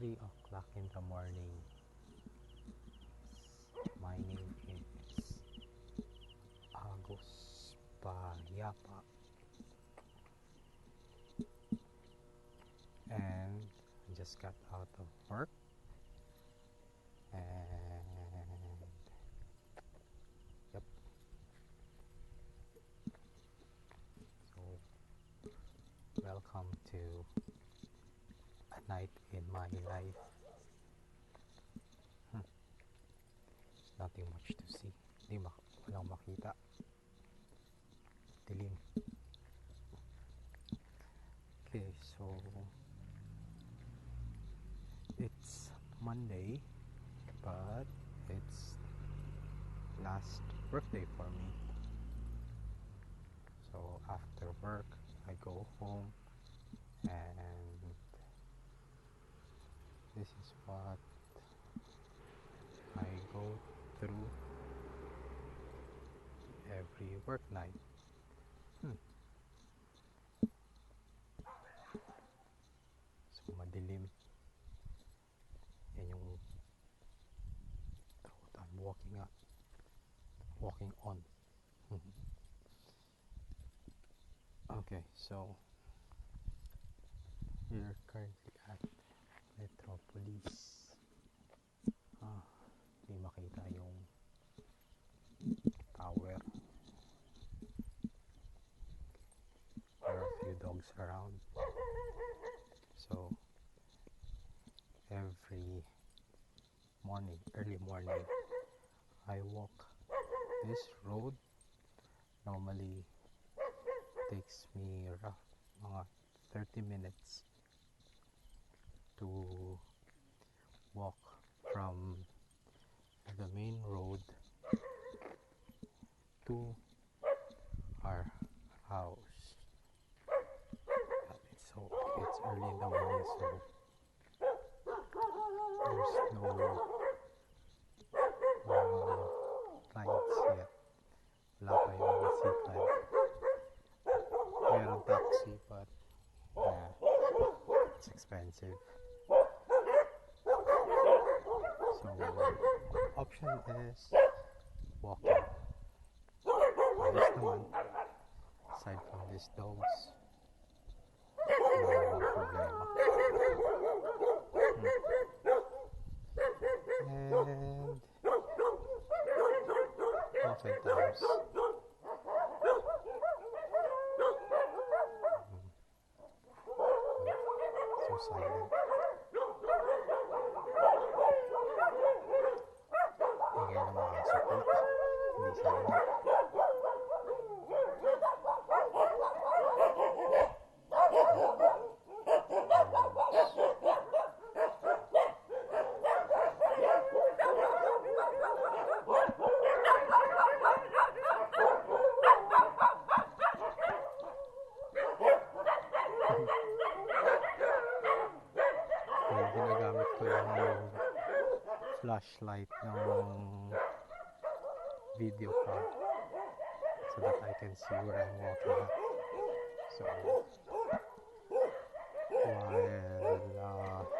3 o'clock in the morning. My name is Agus Payapa, and I just got out of work, and yep, so welcome to a night in my life. Nothing much to see. Walang makita. Dilim. Okay, so it's Monday, but it's last workday for me. So after work, I go home, and this is what I go through every work night. So madilim. Yan yung road I'm walking on. Okay, so we're currently at Metropolis. Hindi makita yung tower. There are a few dogs around. So every morning, early morning, I walk this road. Normally takes me mga 30 minutes to walk from the main road to our house. It's early in the morning, so there's no rides yet. Wala pa yung bicycle. Meron taxi, but it's expensive. So option is walking. Ayos naman. Aside from these dogs, wala namang problema. And oftentimes so silent. Ingay ng mga support. Hindi silent. Ginagamit ko yung flashlight ng video cam so that I can see where I'm walking at. So while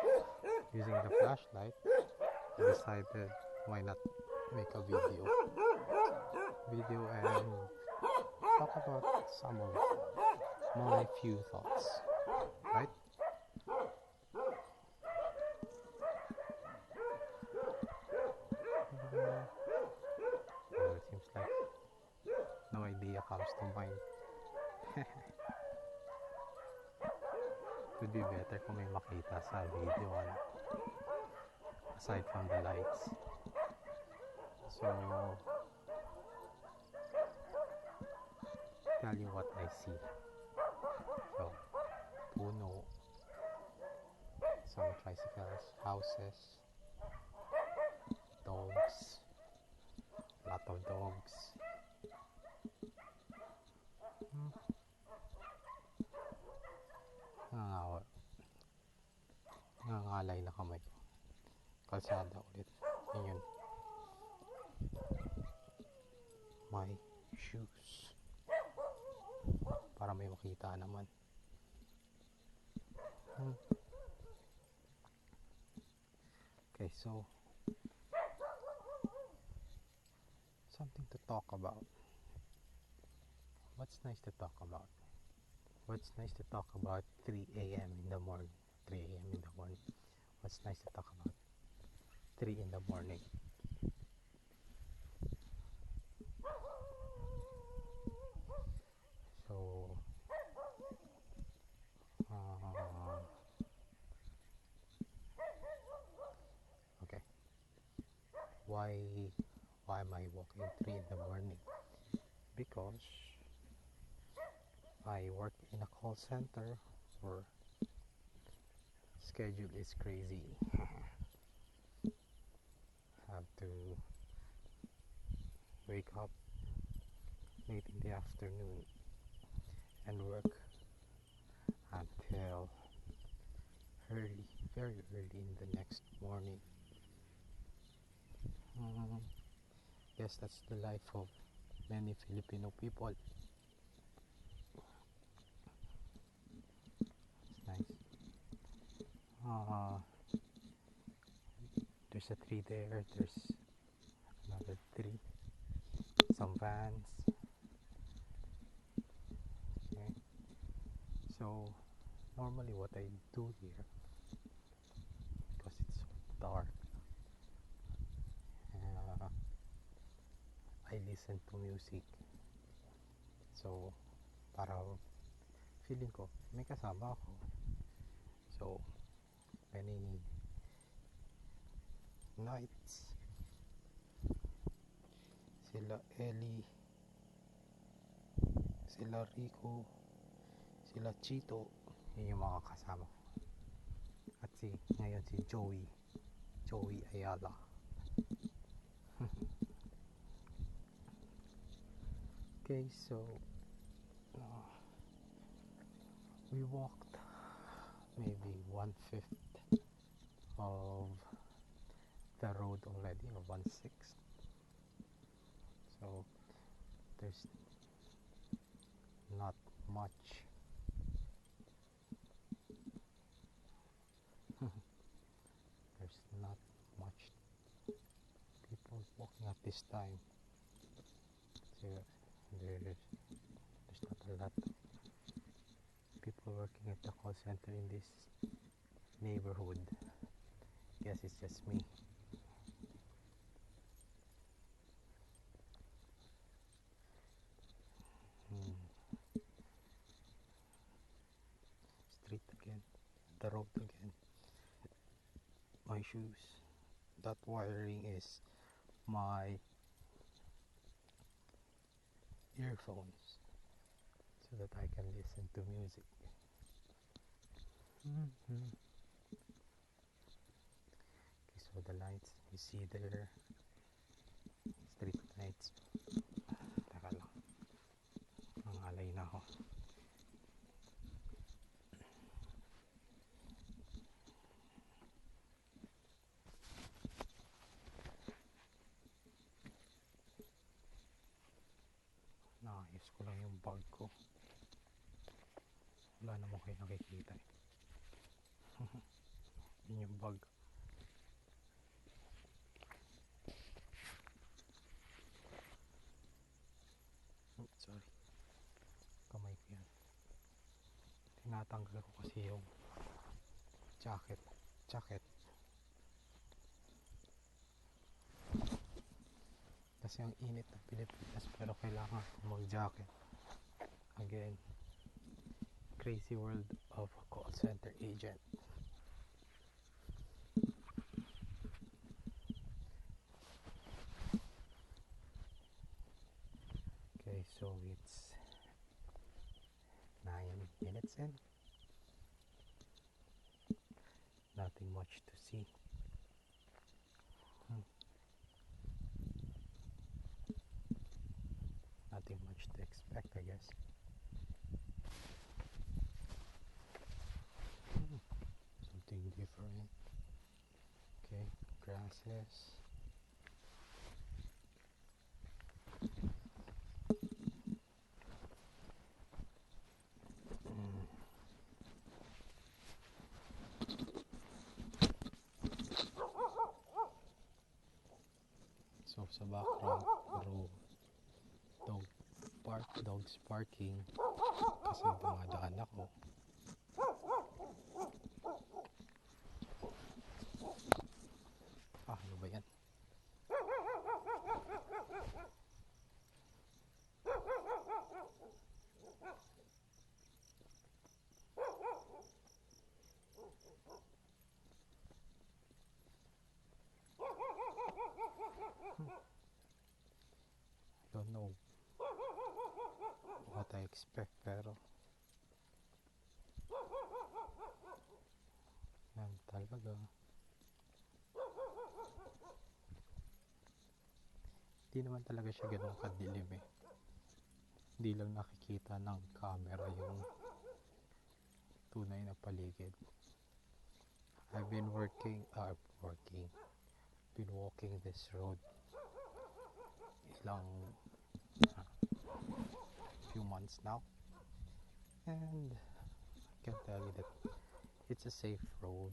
using the flashlight, I decided why not make a video and talk about some of my few thoughts, right? It seems like no idea comes to mind. Would be better kung may makita sa video, aside from the lights. So tell you what I see. So puno, some tricycles, houses, dogs, lot of dogs. Nangangalay na kamay ko. Kalsada ulit. Yun. My shoes. Para may makita naman. Okay, so something to talk about. What's nice to talk about? What's nice to talk about 3 a.m. in the morning? 3 a.m. in the morning. What's nice to talk about 3 in the morning? So, okay. Why am I walking 3 in the morning? Because I work in a call center where schedule is crazy. Have to wake up late in the afternoon and work until early, very early in the next morning. Yes, that's the life of many Filipino people. It's nice. There's a tree there. There's another tree. Some vans. Okay. So normally what I do here, because it's so dark, I listen to music. So para feeling ko may kasama ako. So many nights sila Ellie, sila Rico, sila Chito, yun yung mga kasama ko. At ngayon si Joey Ayala. Okay, so we walked maybe 1/5 of the road already, or 1/6. So there's not much. There's not much people walking at this time. So there's not a lot of people working at the call center in this neighborhood. Guess it's just me. Street again, the road again. My shoes. That wiring is my earphones, so that I can listen to music. Okay, so the lights you see there, street lights. Taka lang, nangalay na ako. Naayos ko lang yung bag ko. Wala naman kayo nakikita eh. Yun yung bag. Sorry, kamay ko yan. Tinatanggal ko kasi yung jacket. Kasi ang init ng Pilipinas, pero kailangan mag-jacket. Again, crazy world of a call center agent. Okay, so it's 9 minutes in. Nothing much to see. Nothing much to expect, I guess. Something different. Okay, grasses. sa background. Puro dogs barking kasi dumadaan ako. Ano ba yan? Don't know what I expect, pero yan talaga. Hindi naman talaga siya ganun kadilim eh. Hindi lang nakikita ng camera yung tunay na paligid. I've been been walking this road ilang few months now, and I can tell you that it's a safe road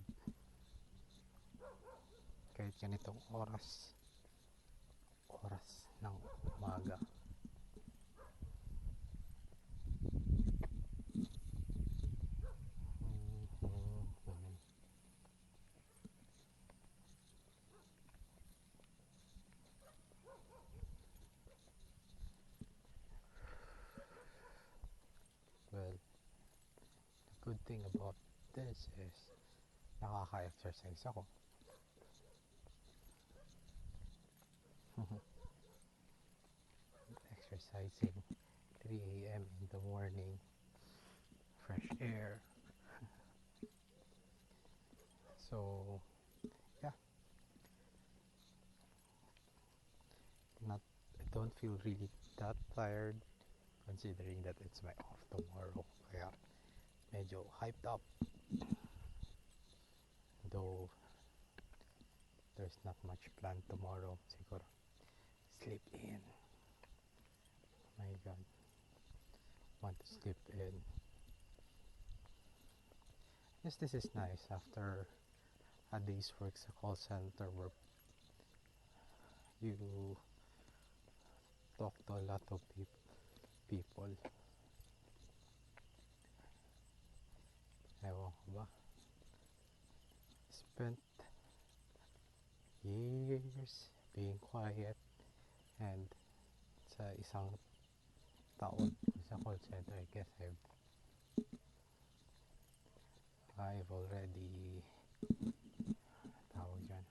kahit ganitong oras ng umaga. Well, the good thing about this is nakaka-exercise ako. Exercising 3 a.m. in the morning, fresh air. So yeah, I don't feel really that tired considering that it's my off tomorrow, kaya medyo hyped up, though there's not much planned tomorrow. Siguro sleep in. My god, want to sleep in. Yes, this is nice after a day's work sa call center where you talk to a lot of people. Ewan ko ba, spent years being quiet, and sa isang taon sa call center, I guess I've already tawag dyan,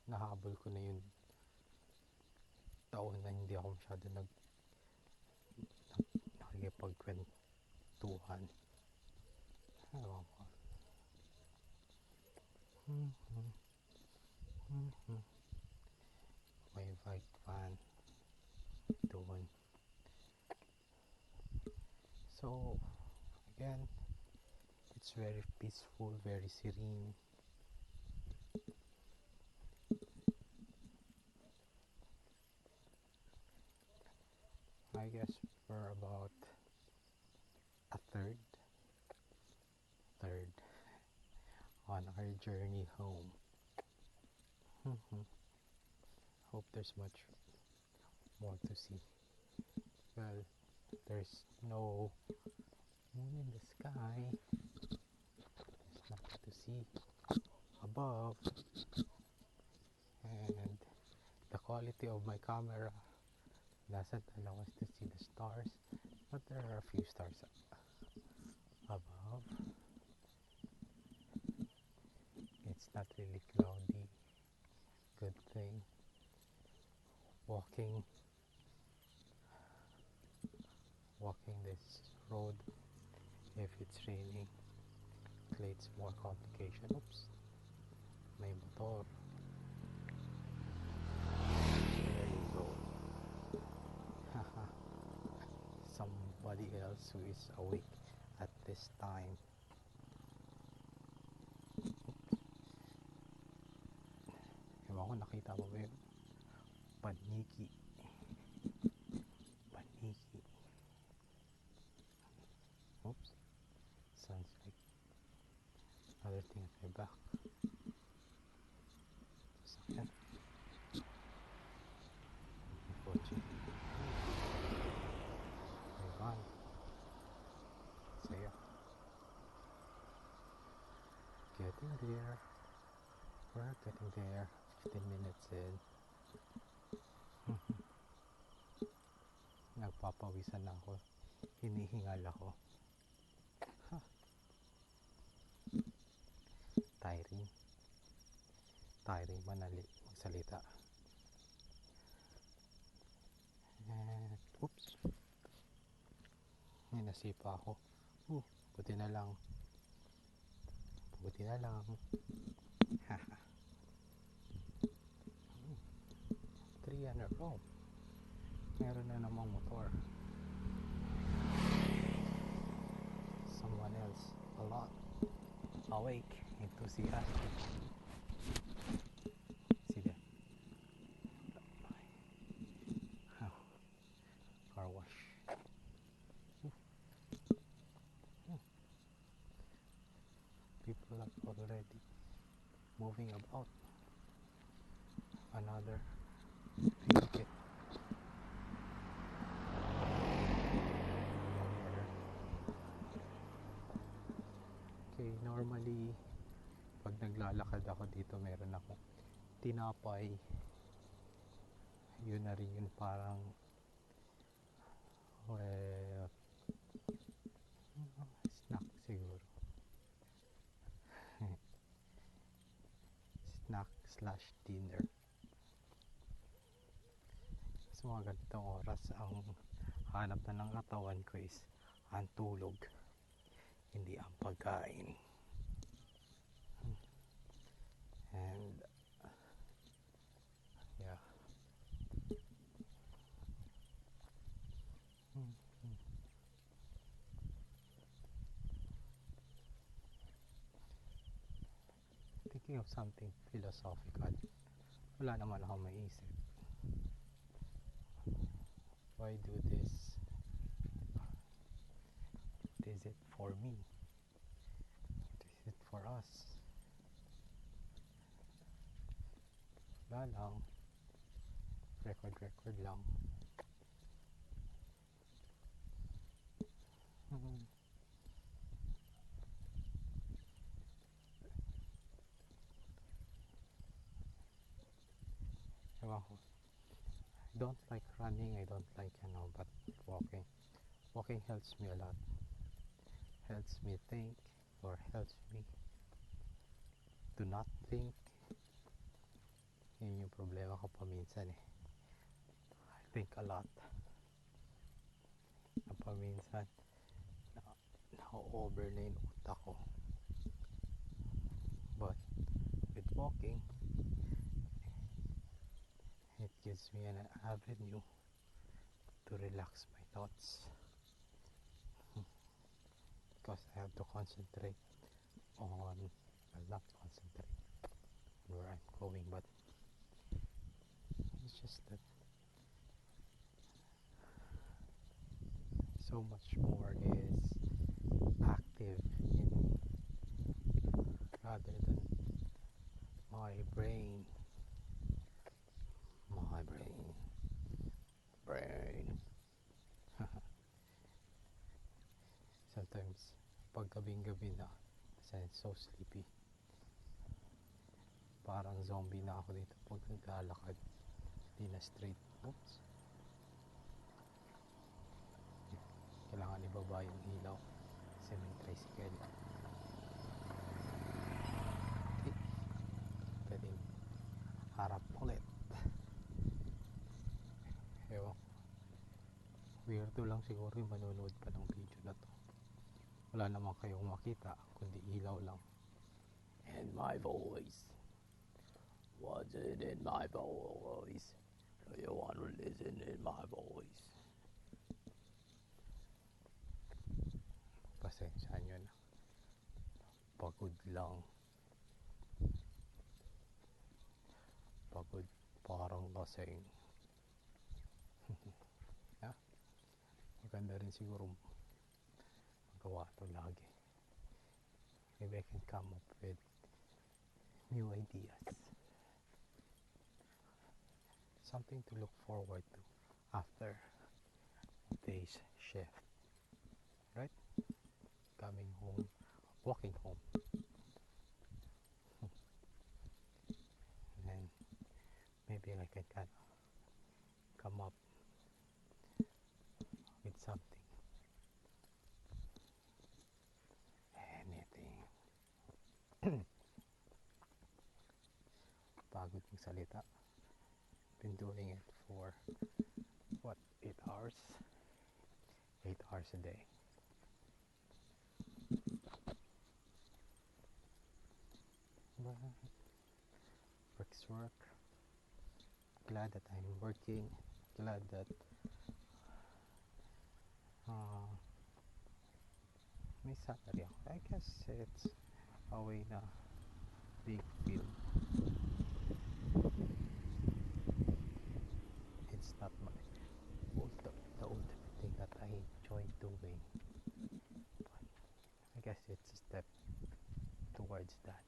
nahabol ko na yung taon na hindi ako masyado nakikipagkwentuhan. Ewan ko. May bike van doon. So again, it's very peaceful, very serene. I guess we're about a third on our journey home. Hope there's much more to see. Well, there's no moon in the sky. There's nothing to see above, and the quality of my camera doesn't allow us to see the stars, but there are a few stars above. It's not really cloudy. Good thing. Walking this road, if it's raining, creates more complication. Oops, may motor. There you go. Somebody else who is awake at this time. Ewan ko, nakita mo ba yun? Paniki. Oops. Sounds like Getting there, 15 minutes in. Nagpapawisan na ako. Hinihingal ako. Huh. Tiring. Tiring magsalita. And, oops. Nasipa ako. Buti na lang. Buti na lang. 3 in a row. Meron na namang motor. Someone else a lot awake, enthusiastic. See them. Car wash. People are already moving about. Another ticket. Okay, normally pag naglalakad ako dito meron akong tinapay. Yun na rin yun, parang snack siguro. Snack / dinner. Sa mga ganitong oras, ang hanap na ng katawan ko is ang tulog, hindi ang pagkain. And yeah. Thinking of something philosophical. Wala naman ako maisip. Why do this? What is it for me? What is it for us? Wala lang. Record lang. I don't like running, I don't like, but walking helps me a lot. Helps me think, or helps me to not think. Yun yung problema ko paminsan eh. I think a lot. Paminsan na-over na yung utak ko. But with walking, it gives me an avenue to relax my thoughts. Because I have to concentrate on, well, not concentrate on where I'm going, but it's just that so much more is active in me rather than my brain. Sometimes pag gabing-gabi na, kasi I'm so sleepy, parang zombie na ako dito pag naglalakad, di na straight. Oops. Kailangan ibaba yung ilaw kasi may tricycle. Okay, pwedeng harap ulit. Ewan, weirdo lang siguro yung manonood pa ng video na to. Wala naman kayong makita kundi ilaw lang and my voice. What's it in my voice? Do you want to listen in my voice? Pasensya nyo na, pagod lang. Pagod parang lasing. Yeah? Maganda rin siguro magawa to lagi. Maybe I can come up with new ideas. Something to look forward to after day's shift. Right? Coming home, walking home. maybe I can kind of come up with something, anything. Pagod magsalita. Been doing it for what, 8 hours? 8 hours a day. But work's work. Glad that I'm working. Glad that may salary ako. I guess it's a way na big field. It's not the ultimate thing that I enjoy doing, but I guess it's a step towards that.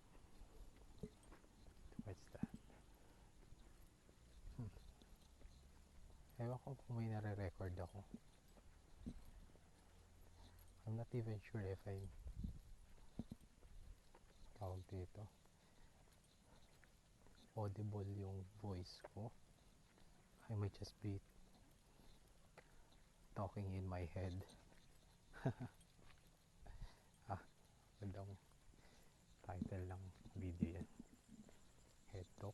Ewan ko kung may nare-record ako. I'm not even sure if I'm tawag dito audible yung voice ko. I might just be talking in my head. Magandang title ng video yan. Head talk.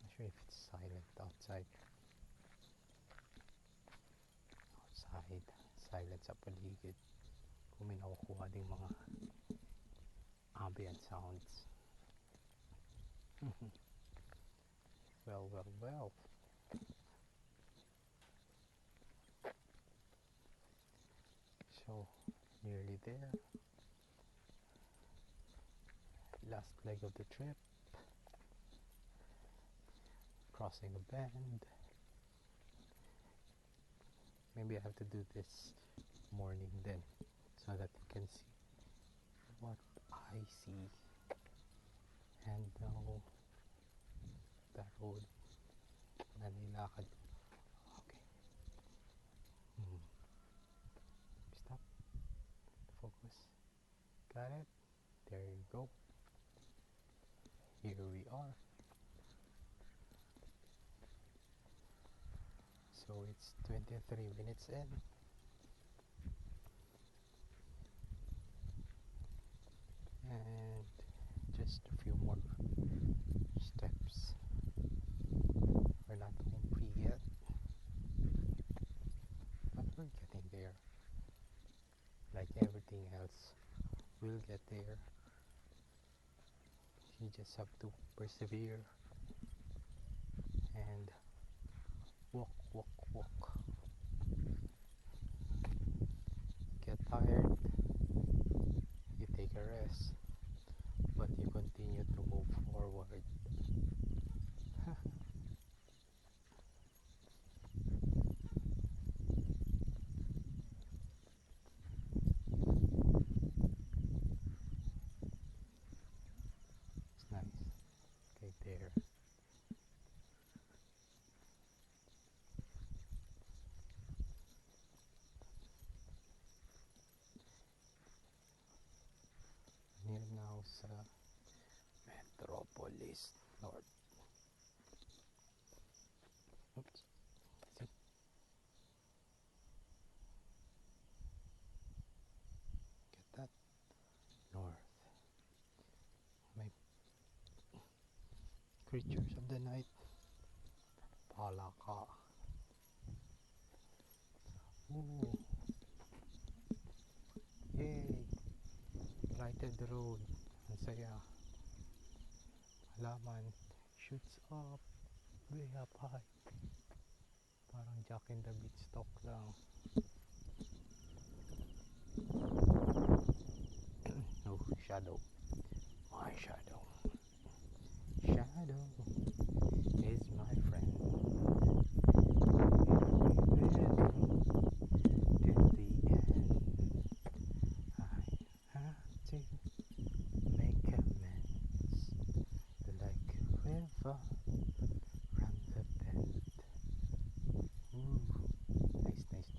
Not sure if it's silent outside. Silent sa paligid. Kung may nakukuha ding mga ambient sounds. Well. So, nearly there. Last leg of the trip. Crossing a bend. Maybe I have to do this morning then, so that you can see what I see. And now, that road na nilakad. Okay. Stop. Focus. Got it? There you go. Here we are. So it's 23 minutes in. And just a few more steps. We're not home free yet, but we're getting there. Like everything else, we'll get there. You just have to persevere and walk. Get tired, you take a rest, but you continue to move forward. It's nice. Okay, there. Near now sa Metropolis North. Oops. See? Get that? North. My creatures of the night. Palaka. Ooh. Yay! Lighted the road. Ang saya. Halaman shoots up. Way up high. Parang Jack in the Beanstalk lang. Oh, shadow. My shadow. Shadow is my friend. Till the end. I have to make amends. Like river from the bend. Ooh, nice.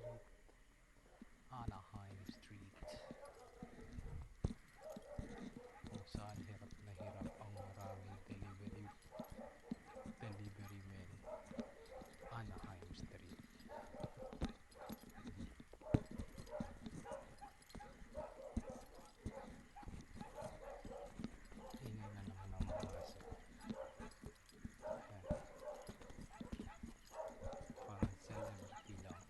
ulit. Anaheim Street, kung saan hirap na hirap ang maraming delivery men. Anaheim Street. Ingay na naman ang mga aso. Ayan. Parang celebrity lang.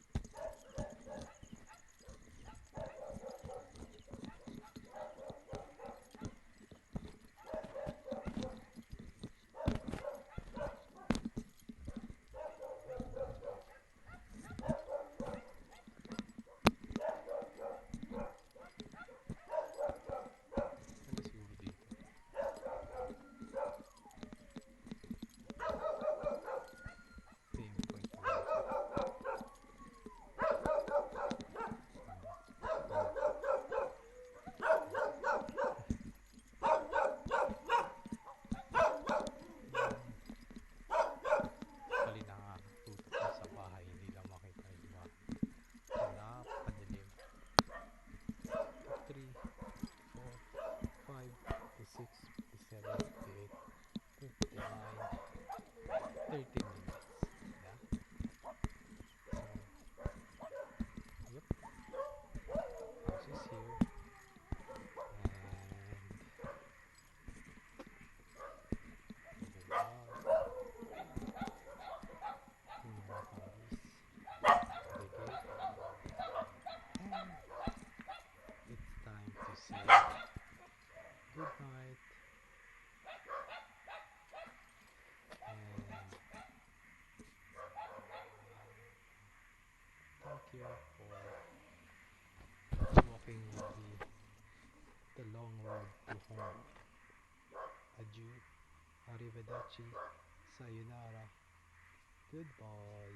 Ano siguro dito? Ito yung point na actually nakakatutok na sa bahay, hindi lang makita yung bahay. So napakadilim. 3, 4, 5, 56, 57, 58, 59, 30 minutes. Yeah. So, yep. House is here. And there we are. Yung mga toys. The gate. And it's time to say good night. And thank you for walking with me the long road to home. Adieu, arrivederci, sayonara, goodbye.